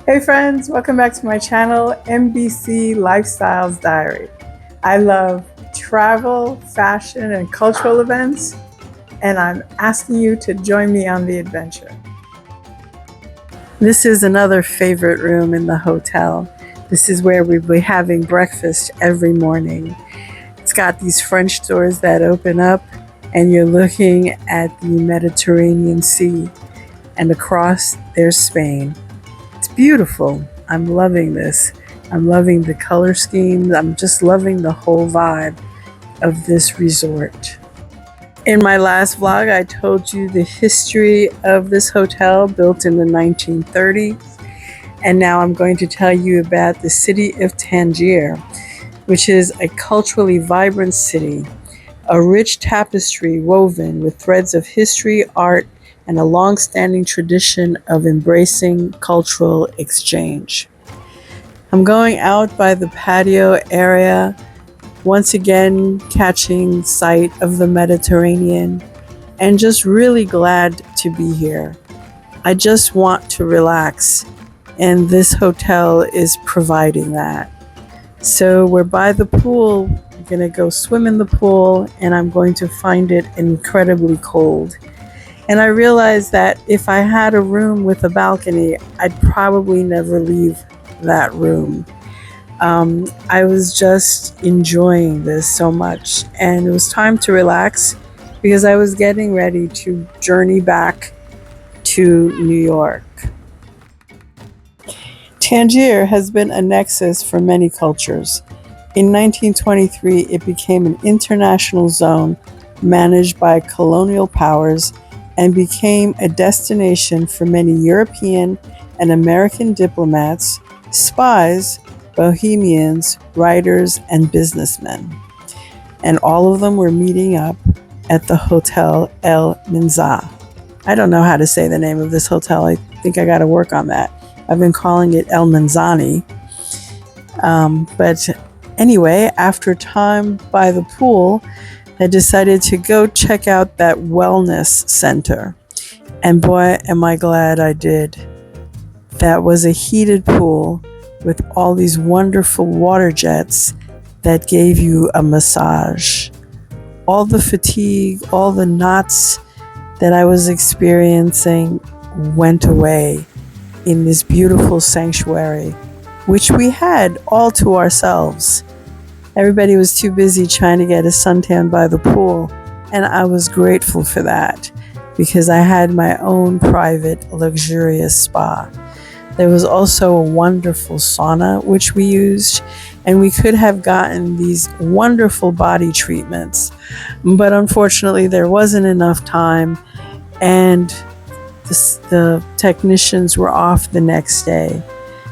Hey friends, welcome back to my channel, MBC Lifestyles Diary. I love travel, fashion, and cultural events, and I'm asking you to join me on the adventure. This is another favorite room in the hotel. This is where we'll be having breakfast every morning. It's got these French doors that open up, and you're looking at the Mediterranean Sea, and across there's Spain. It's beautiful. I'm loving this. I'm loving the color schemes. I'm just loving the whole vibe of this resort. In my last vlog, I told you the history of this hotel, built in the 1930s. And now I'm going to tell you about the city of Tangier, which is a culturally vibrant city, a rich tapestry woven with threads of history, art, and a long-standing tradition of embracing cultural exchange. I'm going out by the patio area, once again catching sight of the Mediterranean, and just really glad to be here. I just want to relax, and this hotel is providing that. So we're by the pool. I'm gonna go swim in the pool, and I'm going to find it incredibly cold. And I realized that if I had a room with a balcony, I'd probably never leave that room. I was just enjoying this so much, and it was time to relax because I was getting ready to journey back to New York. Tangier has been a nexus for many cultures. In 1923, it became an international zone managed by colonial powers and became a destination for many European and American diplomats, spies, bohemians, writers, and businessmen. And all of them were meeting up at the Hotel El Minzah. I don't know how to say the name of this hotel. I think I got to work on that. I've been calling it El Manzani. But anyway, after time by the pool, I decided to go check out that wellness center. And boy, am I glad I did. That was a heated pool with all these wonderful water jets that gave you a massage. All the fatigue, all the knots that I was experiencing went away in this beautiful sanctuary, which we had all to ourselves. Everybody was too busy trying to get a suntan by the pool, and I was grateful for that because I had my own private, luxurious spa. There was also a wonderful sauna, which we used, and we could have gotten these wonderful body treatments, but unfortunately there wasn't enough time, and the technicians were off the next day.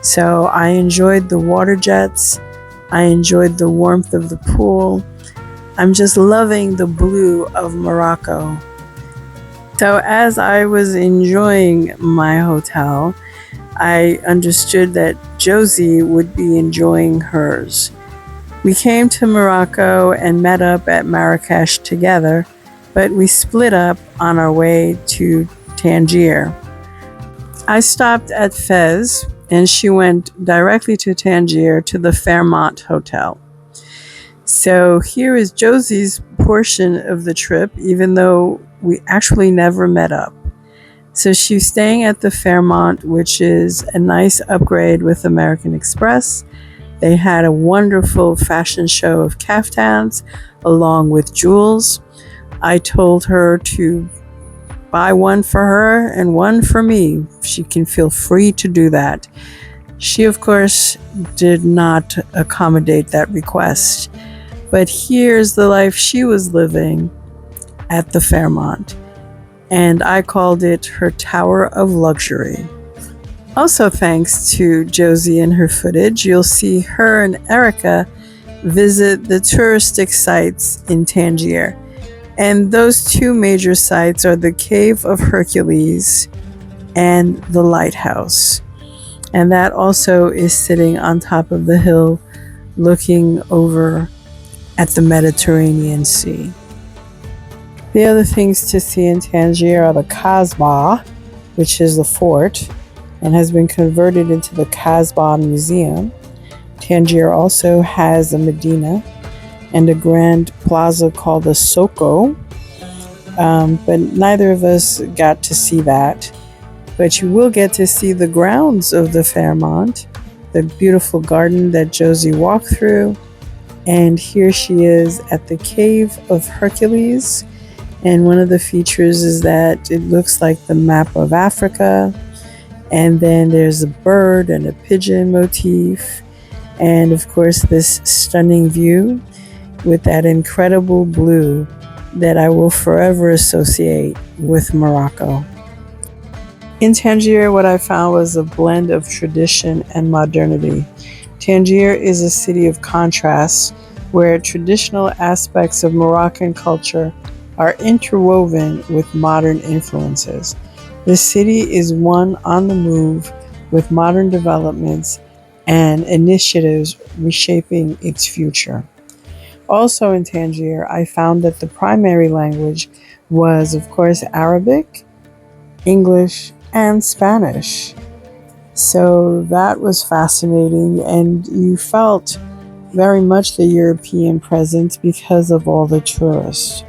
So I enjoyed the water jets. I enjoyed the warmth of the pool. I'm just loving the blue of Morocco. So as I was enjoying my hotel, I understood that Josie would be enjoying hers. We came to Morocco and met up at Marrakesh together, but we split up on our way to Tangier. I stopped at Fez, and she went directly to Tangier to the Fairmont Hotel. So here is Josie's portion of the trip, even though we actually never met up. So she's staying at the Fairmont, which is a nice upgrade with American Express. They had a wonderful fashion show of caftans along with jewels. I told her to buy one for her and one for me. She can feel free to do that. She, of course, did not accommodate that request. But here's the life she was living at the Fairmont. And I called it her Tower of Luxury. Also, thanks to Josie and her footage, you'll see her and Erica visit the touristic sites in Tangier. And those two major sites are the Cave of Hercules and the lighthouse. And that also is sitting on top of the hill looking over at the Mediterranean Sea. The other things to see in Tangier are the Kasbah, which is the fort, and has been converted into the Casbah Museum. Tangier also has a Medina and a grand plaza called the Soko, but neither of us got to see that. But you will get to see the grounds of the Fairmont, the beautiful garden that Josie walked through. And here she is at the Cave of Hercules. And one of the features is that it looks like the map of Africa. And then there's a bird and a pigeon motif. And of course, this stunning view with that incredible blue that I will forever associate with Morocco. In Tangier, what I found was a blend of tradition and modernity. Tangier is a city of contrasts where traditional aspects of Moroccan culture are interwoven with modern influences. The city is one on the move with modern developments and initiatives reshaping its future. Also in Tangier, I found that the primary language was, of course, Arabic, English, and Spanish. So that was fascinating, and you felt very much the European presence because of all the tourists.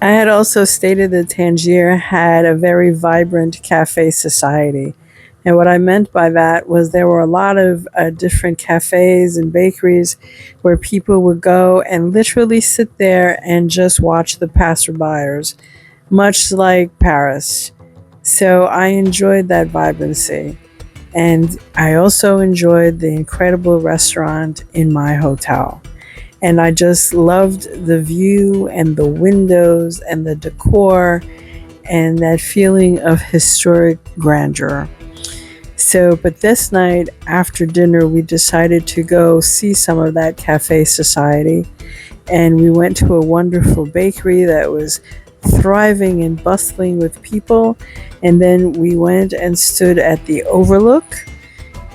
I had also stated that Tangier had a very vibrant cafe society. And what I meant by that was there were a lot of different cafes and bakeries where people would go and literally sit there and just watch the passerbyers, much like Paris. So I enjoyed that vibrancy. And I also enjoyed the incredible restaurant in my hotel. And I just loved the view and the windows and the decor and that feeling of historic grandeur. So, but this night after dinner, we decided to go see some of that cafe society. And we went to a wonderful bakery that was thriving and bustling with people. And then we went and stood at the overlook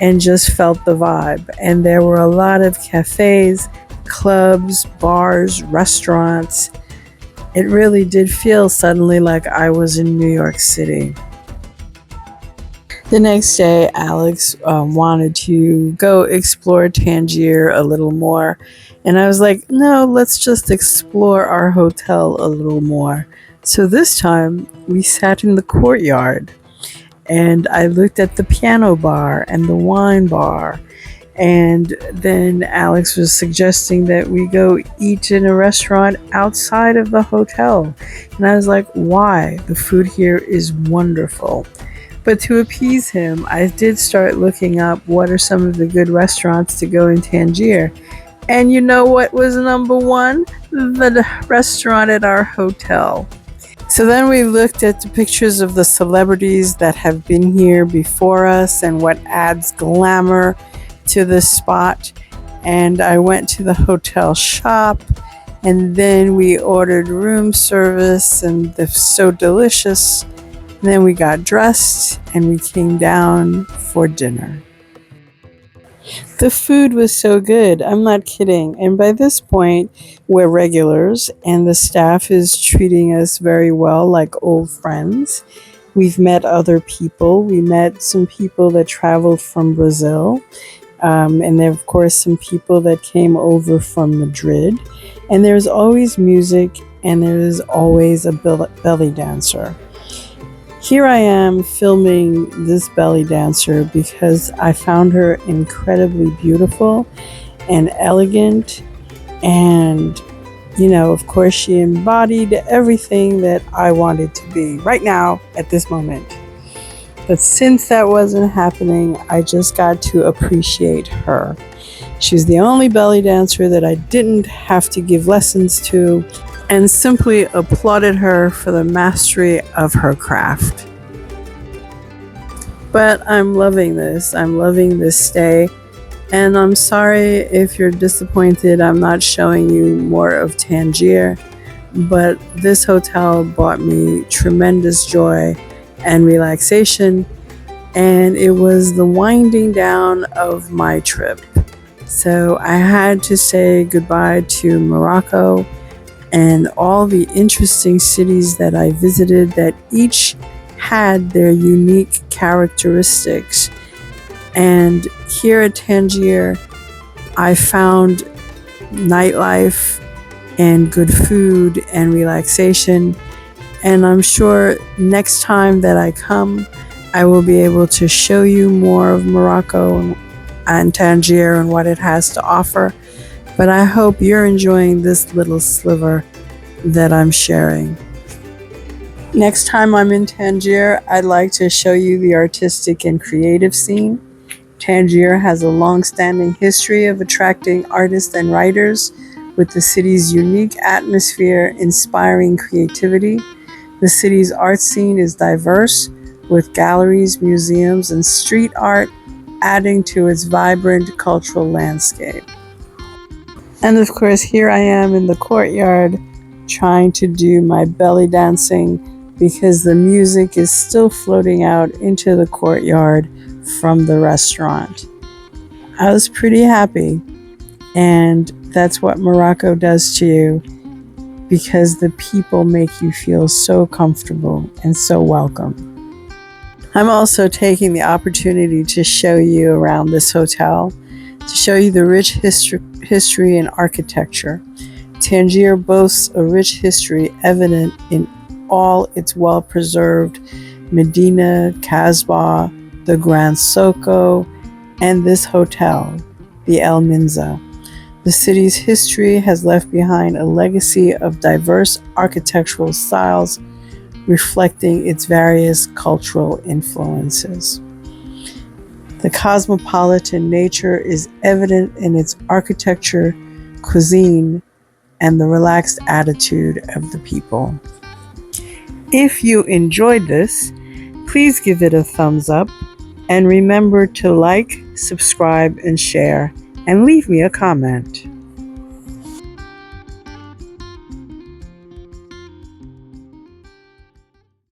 and just felt the vibe. And there were a lot of cafes, clubs, bars, restaurants. It really did feel suddenly like I was in New York City. The next day, Alex wanted to go explore Tangier a little more. And I was like, no, let's just explore our hotel a little more. So this time, we sat in the courtyard. And I looked at the piano bar and the wine bar. And then Alex was suggesting that we go eat in a restaurant outside of the hotel. And I was like, why? The food here is wonderful. But to appease him, I did start looking up what are some of the good restaurants to go in Tangier. And you know what was number one? The restaurant at our hotel. So then we looked at the pictures of the celebrities that have been here before us and what adds glamour to this spot. And I went to the hotel shop, and then we ordered room service, and they're so delicious. And then we got dressed and we came down for dinner. The food was so good, I'm not kidding. And by this point, we're regulars and the staff is treating us very well, like old friends. We've met other people. We met some people that traveled from Brazil. And there, of course, some people that came over from Madrid. And there's always music and there's always a belly dancer. Here I am filming this belly dancer because I found her incredibly beautiful and elegant. And, you know, of course, she embodied everything that I wanted to be right now at this moment. But since that wasn't happening, I just got to appreciate her. She's the only belly dancer that I didn't have to give lessons to, and simply applauded her for the mastery of her craft. But I'm loving this. I'm loving this stay. And I'm sorry if you're disappointed I'm not showing you more of Tangier. But this hotel brought me tremendous joy and relaxation. And it was the winding down of my trip. So I had to say goodbye to Morocco and all the interesting cities that I visited that each had their unique characteristics. And here at Tangier, I found nightlife and good food and relaxation. And I'm sure next time that I come, I will be able to show you more of Morocco and Tangier and what it has to offer. But I hope you're enjoying this little sliver that I'm sharing. Next time I'm in Tangier, I'd like to show you the artistic and creative scene. Tangier has a long-standing history of attracting artists and writers, with the city's unique atmosphere inspiring creativity. The city's art scene is diverse, with galleries, museums, and street art adding to its vibrant cultural landscape. And of course, here I am in the courtyard trying to do my belly dancing because the music is still floating out into the courtyard from the restaurant. I was pretty happy, and that's what Morocco does to you, because the people make you feel so comfortable and so welcome. I'm also taking the opportunity to show you around this hotel, to show you the rich history and architecture. Tangier boasts a rich history evident in all its well-preserved Medina, Kasbah, the Grand Soko, and this hotel, the El Minzah. The city's history has left behind a legacy of diverse architectural styles, reflecting its various cultural influences. The cosmopolitan nature is evident in its architecture, cuisine, and the relaxed attitude of the people. If you enjoyed this, please give it a thumbs up, and remember to like, subscribe, and share, and leave me a comment.